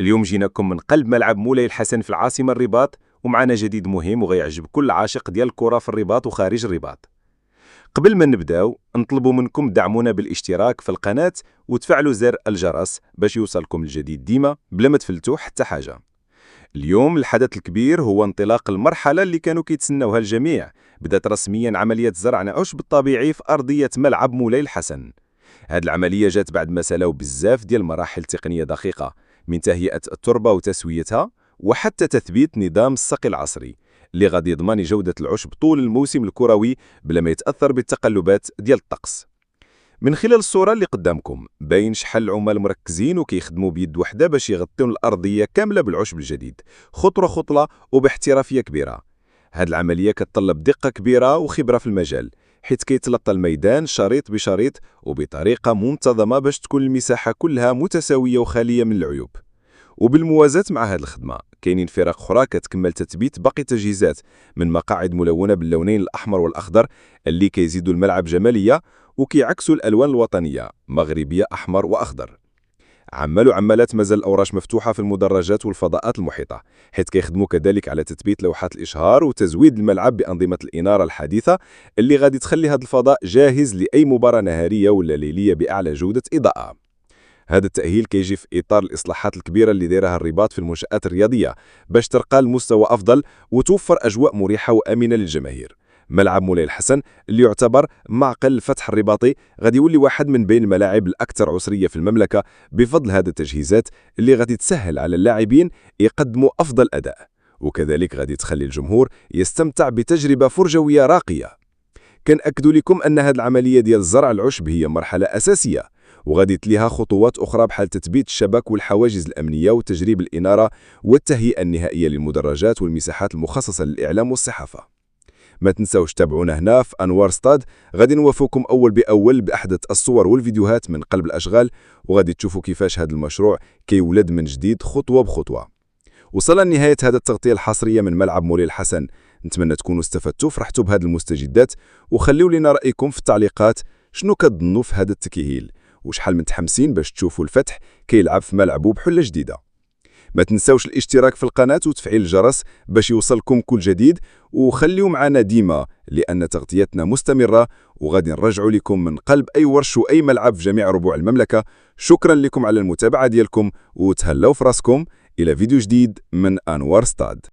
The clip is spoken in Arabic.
اليوم جيناكم من قلب ملعب مولاي الحسن في العاصمة الرباط، ومعنا جديد مهم وغيعجب كل عاشق ديال الكرة في الرباط وخارج الرباط. قبل ما نبداو نطلبوا منكم دعمونا بالاشتراك في القناة وتفعلوا زر الجرس باش يوصلكم الجديد ديما بلا ما تفلتوا حتى حاجة. اليوم الحدث الكبير هو انطلاق المرحلة اللي كانوا كيتسناوها الجميع. بدات رسميا عملية زرع العشب الطبيعي في أرضية ملعب مولاي الحسن. هاد العملية جات بعد ما سالاو بزاف ديال المراحل تقنية دقيقة، من تهيئة التربة وتسويتها وحتى تثبيت نظام السقي العصري اللي غادي يضمن جودة العشب طول الموسم الكروي بلا ما يتأثر بالتقلبات ديال الطقس. من خلال الصورة اللي قدامكم باين شحال العمال مركزين وكيخدموا بيد وحده باش يغطيو الأرضية كاملة بالعشب الجديد، خطوة خطوة وباحترافية كبيرة. هاد العملية كتطلب دقة كبيرة وخبرة في المجال، حيث كيتلطى الميدان شريط بشريط وبطريقة منتظمة باش تكون المساحة كلها متساوية وخالية من العيوب. وبالموازاة مع هذه الخدمة كاينين فرق أخرى كتكمل تثبيت باقي التجهيزات، من مقاعد ملونة باللونين الأحمر والأخضر اللي كيزيدوا الملعب جمالية وكيعكسوا الألوان الوطنية مغربية أحمر وأخضر. عمال وعمالات مازال الأوراش مفتوحة في المدرجات والفضاءات المحيطة، حيث كيخدموا كذلك على تثبيت لوحات الإشهار وتزويد الملعب بأنظمة الإنارة الحديثة اللي غادي تخلي هذا الفضاء جاهز لأي مباراة نهارية ولا ليلية بأعلى جودة إضاءة. هذا التأهيل كيجي في إطار الإصلاحات الكبيرة اللي دايرها الرباط في المنشآت الرياضية باش ترقى لمستوى أفضل وتوفر أجواء مريحة وآمنة للجماهير. ملعب مولاي الحسن اللي يعتبر معقل الفتح الرباطي غادي يولي واحد من بين الملاعب الأكثر عسرية في المملكة بفضل هذه التجهيزات اللي غادي تسهل على اللاعبين يقدموا أفضل أداء، وكذلك غادي تخلي الجمهور يستمتع بتجربة فرجوية راقية. كنأكدوا لكم أن هذه العملية ديال زرع العشب هي مرحلة أساسية، وغادي تليها خطوات أخرى بحال تثبيت الشبك والحواجز الأمنية وتجريب الإنارة والتهيئة النهائية للمدرجات والمساحات المخصصة للإعلام والصحافة. ما تنساوش تابعونا هنا في أنوار ستاد، غادي نوافوكم أول بأول بأحدث الصور والفيديوهات من قلب الأشغال، وغادي تشوفوا كيفاش هذا المشروع كيولد من جديد خطوة بخطوة. وصلنا لنهاية هذا التغطية الحصرية من ملعب مولاي الحسن، نتمنى تكونوا استفدتوا فرحتوا بهذه المستجدات، وخليوا لنا رأيكم في التعليقات شنو كتظنوا في هذا التكهيل وشحال متحمسين باش تشوفوا الفتح كيلعب في ملعبه بحلة جديدة. ما تنساوش الاشتراك في القناة وتفعيل الجرس باش يوصلكم كل جديد، وخليوا معنا ديما لأن تغطيتنا مستمرة وغادي نرجعوا لكم من قلب أي ورش وأي ملعب في جميع ربوع المملكة. شكرا لكم على المتابعة ديالكم وتهلاو في راسكم. إلى فيديو جديد من أنوار ستاد.